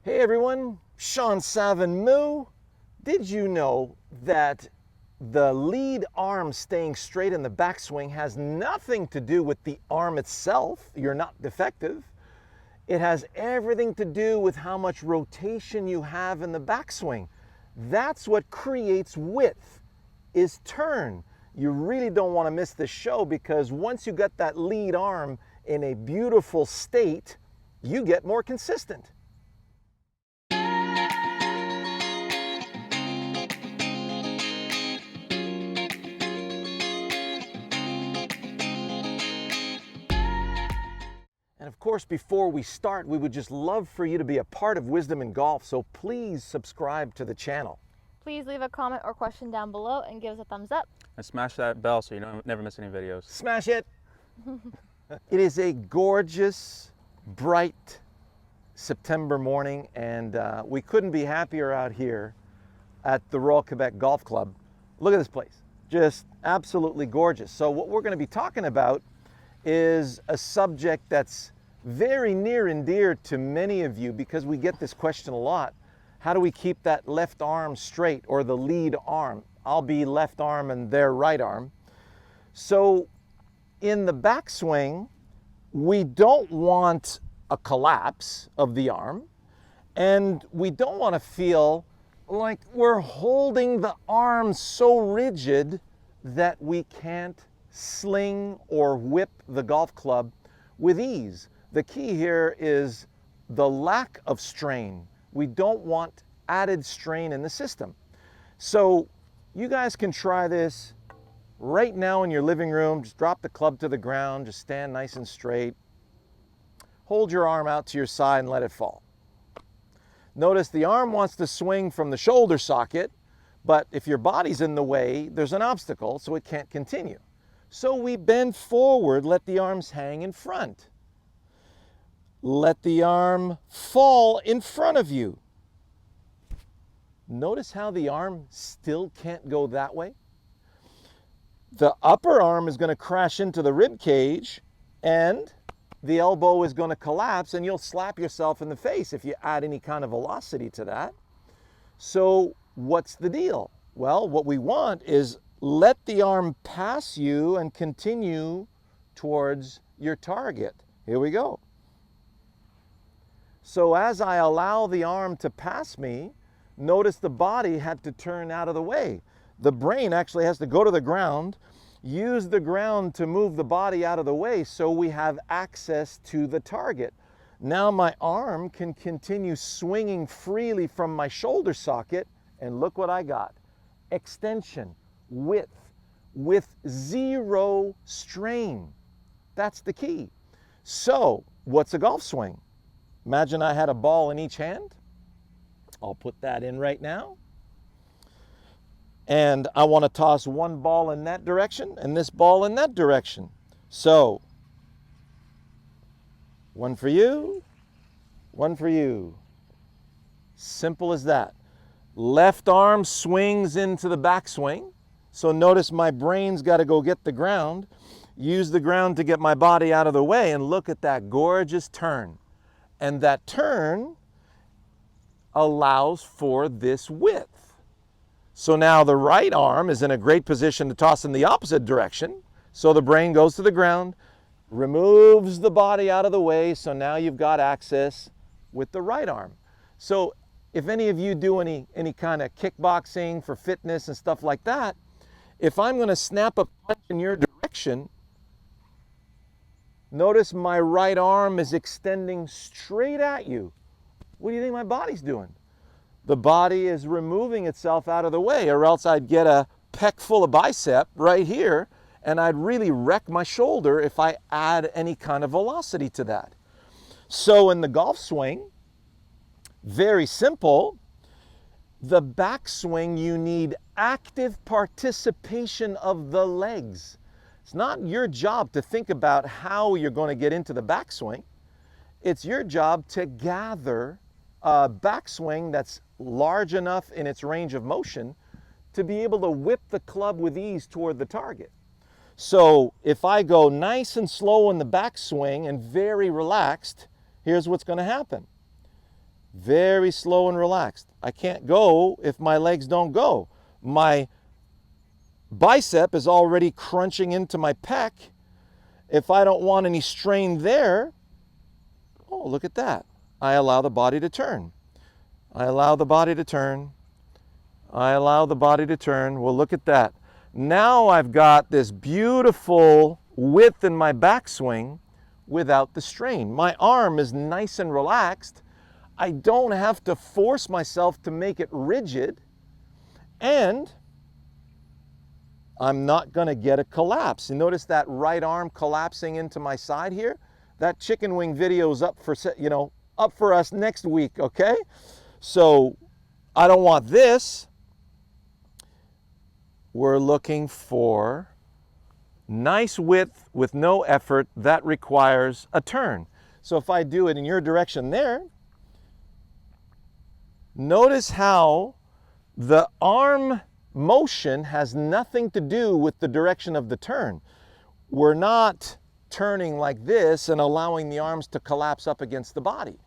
Hey everyone, Shawn Mu. Did you know that the lead arm staying straight in the backswing has nothing to do with the arm itself? You're not defective. It has everything to do with how much rotation you have in the backswing. That's what creates width, is turn. You really don't want to miss this show, because once you get that lead arm in a beautiful state, you get more consistent. And of course, before we start, we would just love for you to be a part of Wisdom in Golf, so please subscribe to the channel. Please leave a comment or question down below and give us a thumbs up. And smash that bell so you never miss any videos. Smash it! It is a gorgeous, bright September morning, and we couldn't be happier out here at the Royal Quebec Golf Club. Look at this place, just absolutely gorgeous. So what we're going to be talking about is a subject that's very near and dear to many of you, because we get this question a lot. How do we keep that left arm straight, or the lead arm? I'll be left arm and they're right arm. So in the backswing, we don't want a collapse of the arm, and we don't want to feel like we're holding the arm so rigid that we can't sling or whip the golf club with ease. The key here is the lack of strain. We don't want added strain in the system. So you guys can try this right now in your living room. Just drop the club to the ground, just stand nice and straight. Hold your arm out to your side and let it fall. Notice the arm wants to swing from the shoulder socket, but if your body's in the way, there's an obstacle, so it can't continue. So we bend forward, let the arms hang in front. Let the arm fall in front of you. Notice how the arm still can't go that way. The upper arm is going to crash into the rib cage, and the elbow is going to collapse, and you'll slap yourself in the face if you add any kind of velocity to that. So what's the deal? Well, what we want is let the arm pass you and continue towards your target. Here we go. So as I allow the arm to pass me, notice the body had to turn out of the way. The brain actually has to go to the ground, use the ground to move the body out of the way, so we have access to the target. Now my arm can continue swinging freely from my shoulder socket, and look what I got. Extension, width, with zero strain. That's the key. So what's a golf swing? Imagine I had a ball in each hand. I'll put that in right now. And I want to toss one ball in that direction and this ball in that direction. So one for you, one for you. Simple as that. Left arm swings into the backswing. So notice my brain's got to go get the ground, use the ground to get my body out of the way, and look at that gorgeous turn. And that turn allows for this width. So now the right arm is in a great position to toss in the opposite direction. So the brain goes to the ground, removes the body out of the way, so now you've got access with the right arm. So if any of you do any kind of kickboxing for fitness and stuff like that, if I'm going to snap a punch in your direction, notice my right arm is extending straight at you. What do you think my body's doing? The body is removing itself out of the way, or else I'd get a peck full of bicep right here, and I'd really wreck my shoulder if I add any kind of velocity to that. So in the golf swing, very simple. The backswing, you need active participation of the legs. It's not your job to think about how you're going to get into the backswing. It's your job to gather a backswing that's large enough in its range of motion to be able to whip the club with ease toward the target. So if I go nice and slow in the backswing and very relaxed, here's what's going to happen. Very slow and relaxed. I can't go if my legs don't go. My bicep is already crunching into my pec. If I don't want any strain there, oh, look at that. I allow the body to turn. I allow the body to turn. I allow the body to turn. Well, look at that. Now I've got this beautiful width in my backswing without the strain. My arm is nice and relaxed. I don't have to force myself to make it rigid, and I'm not going to get a collapse. You notice that right arm collapsing into my side here? That chicken wing video is up for us next week, okay? So I don't want this. We're looking for nice width with no effort. That requires a turn. So if I do it in your direction there, notice how the arm motion has nothing to do with the direction of the turn. We're not turning like this and allowing the arms to collapse up against the body.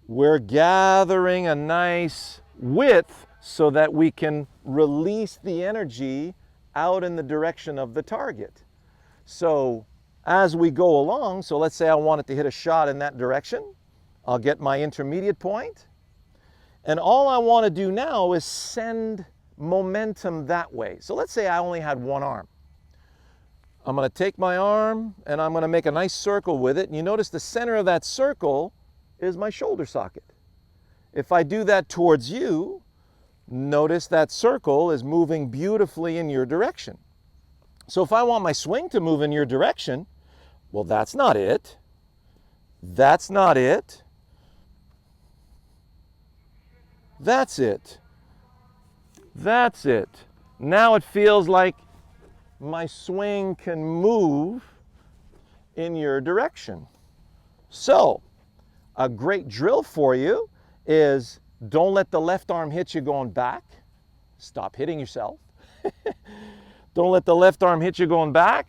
We're gathering a nice width so that we can release the energy out in the direction of the target. So as we go along, so let's say I wanted to hit a shot in that direction, I'll get my intermediate point, and all I want to do now is send momentum that way. So let's say I only had one arm. I'm going to take my arm and I'm going to make a nice circle with it, and you notice the center of that circle is my shoulder socket. If I do that towards you, notice that circle is moving beautifully in your direction. So if I want my swing to move in your direction, well, that's not it. That's not it. That's it. That's it. Now it feels like my swing can move in your direction. So, a great drill for you is don't let the left arm hit you going back. Stop hitting yourself. Don't let the left arm hit you going back.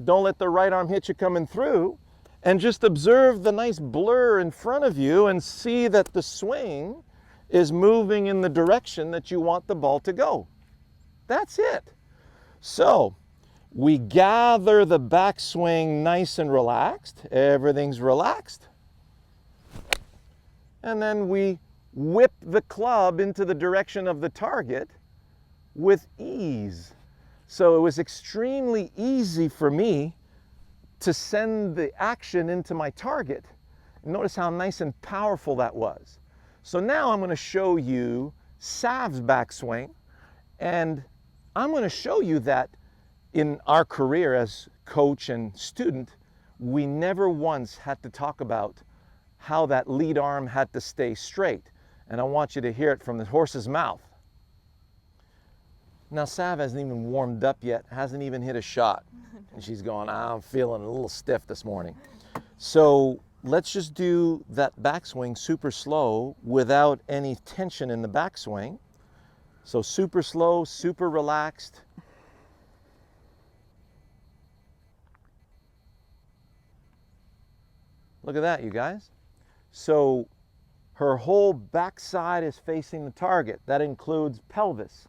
Don't let the right arm hit you coming through. And just observe the nice blur in front of you and see that the swing is moving in the direction that you want the ball to go. That's it. So we gather the backswing nice and relaxed. Everything's relaxed. And then we whip the club into the direction of the target with ease. So it was extremely easy for me to send the action into my target. Notice how nice and powerful that was. So now I'm going to show you Sav's backswing, and I'm going to show you that in our career as coach and student, we never once had to talk about how that lead arm had to stay straight. And I want you to hear it from the horse's mouth. Now Sav hasn't even warmed up yet, hasn't even hit a shot. And she's going, I'm feeling a little stiff this morning. So let's just do that backswing super slow without any tension in the backswing. So super slow, super relaxed. Look at that, you guys. So her whole backside is facing the target. That includes pelvis.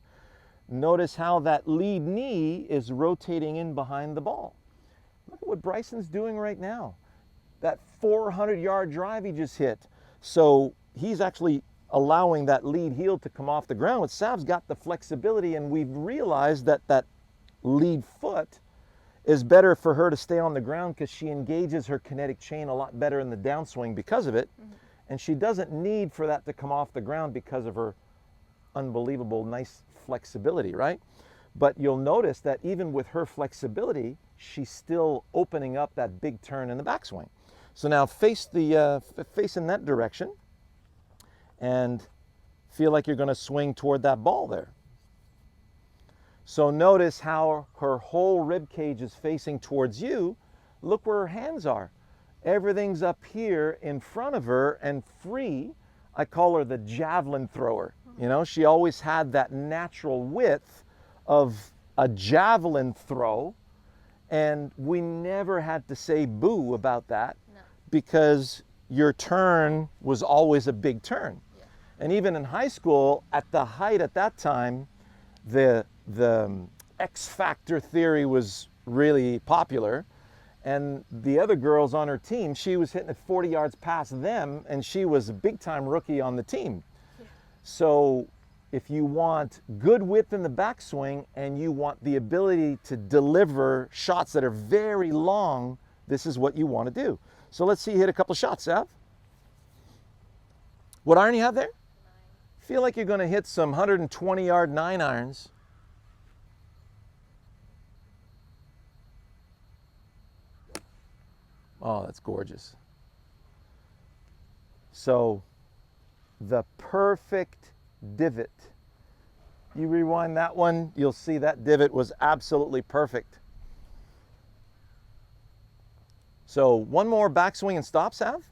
Notice how that lead knee is rotating in behind the ball. Look at what Bryson's doing right now. That 400-yard drive he just hit. So he's actually allowing that lead heel to come off the ground. But Sav's got the flexibility, and we've realized that that lead foot is better for her to stay on the ground because she engages her kinetic chain a lot better in the downswing because of it. Mm-hmm. And she doesn't need for that to come off the ground because of her unbelievable nice flexibility, right? But you'll notice that even with her flexibility, she's still opening up that big turn in the backswing. So now face in that direction and feel like you're going to swing toward that ball there. So notice how her whole rib cage is facing towards you. Look where her hands are. Everything's up here in front of her and free. I call her the javelin thrower. You know, she always had that natural width of a javelin throw, and we never had to say boo about that. No. Because your turn was always a big turn. Yeah. And even in high school, at the height at that time, the X factor theory was really popular. And the other girls on her team, she was hitting it 40 yards past them, and she was a big time rookie on the team. Yeah. So if you want good width in the backswing and you want the ability to deliver shots that are very long, this is what you want to do. So let's see you hit a couple shots, Sav. What iron you have there? 9. Feel like you're going to hit some 120-yard 9 irons. Oh, that's gorgeous. So the perfect divot. You rewind that one, you'll see that divot was absolutely perfect. So one more backswing and stop, Sav.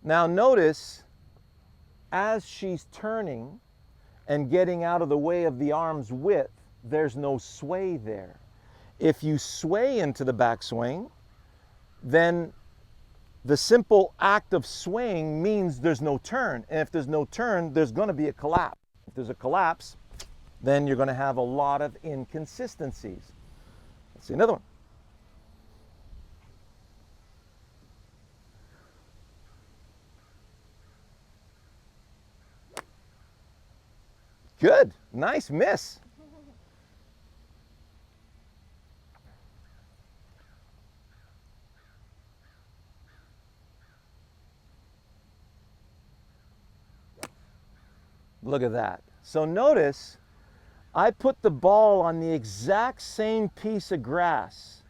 Now notice, as she's turning and getting out of the way of the arm's width, there's no sway there. If you sway into the backswing, then the simple act of swaying means there's no turn. And if there's no turn, there's going to be a collapse. If there's a collapse, then you're going to have a lot of inconsistencies. Let's see another one. Good. Nice miss. Look at that. So notice, I put the ball on the exact same piece of grass,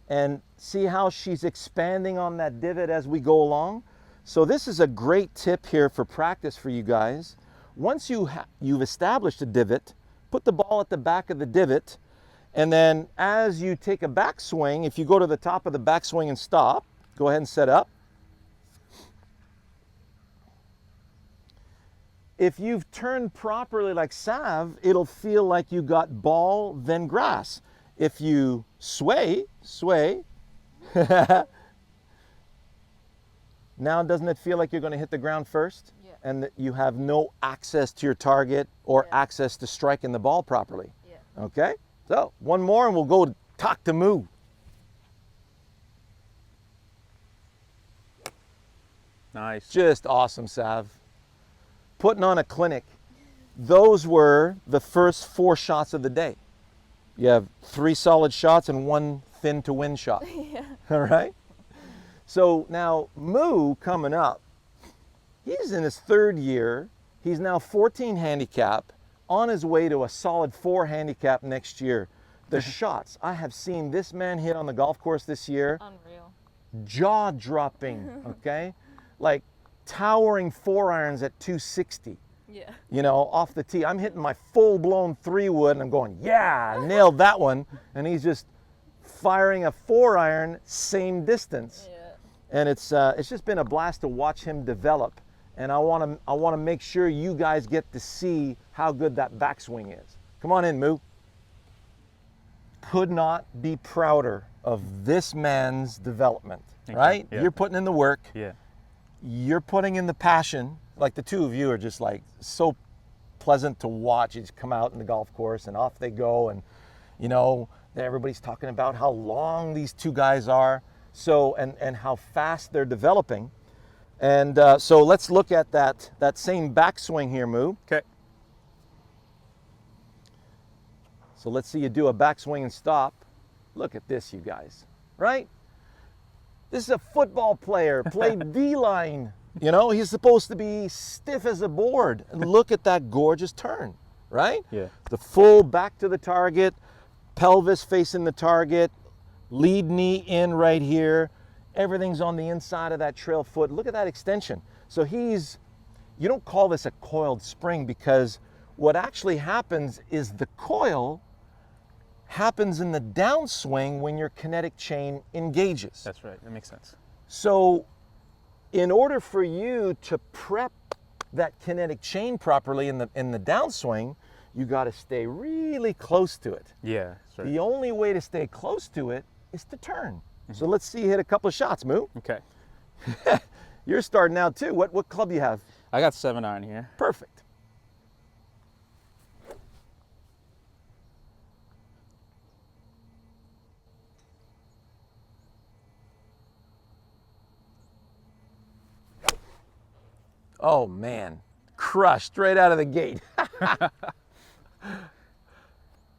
and see how she's expanding on that divot as we go along? So this is a great tip here for practice for you guys. Once you've established a divot, put the ball at the back of the divot, and then as you take a backswing, if you go to the top of the backswing and stop, go ahead and set up. If you've turned properly like Sav, it'll feel like you got ball, then grass. If you sway, now doesn't it feel like you're going to hit the ground first? Yeah. And that you have no access to your target or access to striking the ball properly? Yeah. Okay, so one more and we'll go talk to Mu. Nice. Just awesome, Sav. Putting on a clinic. Those were the first 4 shots of the day. You have 3 solid shots and 1 thin to win shot. Yeah. All right? So now Mu coming up, he's in his 3rd year. He's now 14 handicap, on his way to a solid 4 handicap next year. The shots I have seen this man hit on the golf course this year, Unreal. jaw-dropping, okay? Like towering 4 irons at 260. Yeah. You know, off the tee. I'm hitting my full-blown 3-wood and I'm going, yeah, I nailed that one. And he's just firing a 4 iron, same distance. Yeah. And it's just been a blast to watch him develop. And I want to make sure you guys get to see how good that backswing is. Come on in, Mu. Could not be prouder of this man's development, right? Yeah. You're putting in the work. Yeah. You're putting in the passion. Like the two of you are just like so pleasant to watch. You just come out in the golf course and off they go. And, you know, everybody's talking about how long these two guys are. So, and how fast they're developing. And so let's look at that same backswing here, Mu. Okay. So let's see you do a backswing and stop. Look at this, you guys, right? This is a football player, played D-line. You know, he's supposed to be stiff as a board. And look at that gorgeous turn, right? Yeah. The full back to the target, pelvis facing the target, lead knee in right here. Everything's on the inside of that trail foot. Look at that extension. So you don't call this a coiled spring, because what actually happens is the coil happens in the downswing when your kinetic chain engages. That's right. That makes sense. So in order for you to prep that kinetic chain properly in the downswing, you got to stay really close to it. Yeah. That's right. The only way to stay close to it is to turn. So let's see you hit a couple of shots, Mu. Okay. You're starting out too. What club do you have? I got 7-iron here. Perfect. Oh man, crushed right out of the gate.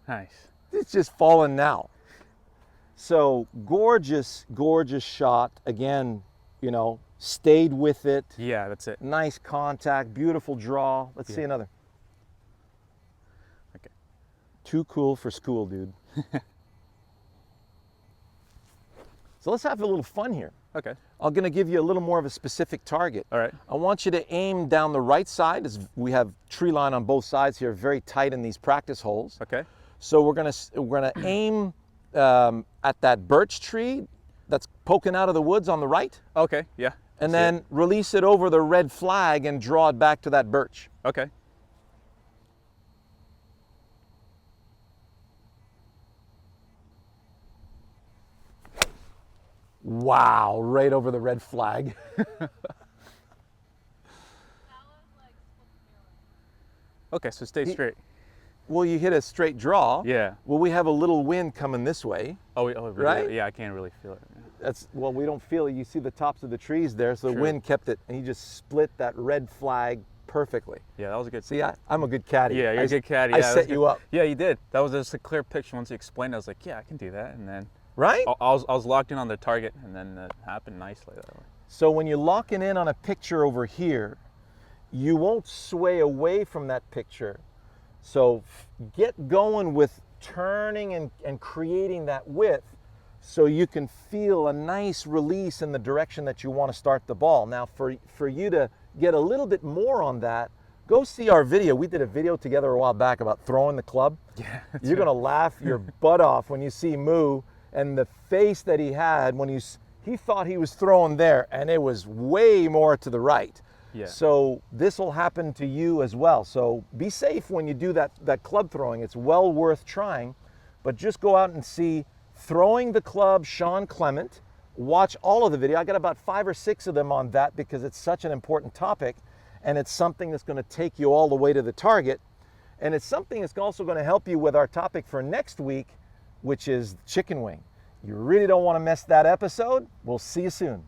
Nice. It's just falling now. So gorgeous, gorgeous shot. Again, you know, stayed with it. Yeah, that's it. Nice contact, beautiful draw. Let's see Yeah. another. Okay. Too cool for school, dude. So let's have a little fun here. Okay. I'm gonna give you a little more of a specific target. All right. I want you to aim down the right side, as we have tree line on both sides here, very tight in these practice holes. Okay. So we're gonna aim at that birch tree that's poking out of the woods on the right, Okay. Yeah. and See then it. release it over the red flag and draw it back to that birch. Okay. Wow, right over the red flag. Okay. So stay straight. Well, you hit a straight draw. Yeah. Well, we have a little wind coming this way. Oh, really? Right? Yeah, I can't really feel it. That's, well, we don't feel it. You see the tops of the trees there, so the True. wind kept it, and he just split that red flag perfectly. Yeah, that was a good. See, I'm a good caddy. Yeah, you're a good caddy. I Yeah, that was set you good. up. Yeah, you did. That was just a clear picture. Once you explained it, I was like, yeah, I can do that. And then Right? I was locked in on the target, and then it happened nicely that way. So when you're locking in on a picture over here, you won't sway away from that picture. So get going with turning and creating that width so you can feel a nice release in the direction that you want to start the ball. Now for you to get a little bit more on that, go see our video. We did a video together a while back about throwing the club. Yeah. You're gonna laugh your butt off when you see Mu and the face that he had when he thought he was throwing there, and it was way more to the right. Yeah. So this will happen to you as well. So be safe when you do that club throwing. It's well worth trying, but just go out and see Throwing the Club Shawn Clement. Watch all of the video. I got about 5 or 6 of them on that because it's such an important topic, and it's something that's going to take you all the way to the target. And it's something that's also going to help you with our topic for next week, which is chicken wing. You really don't want to miss that episode. We'll see you soon.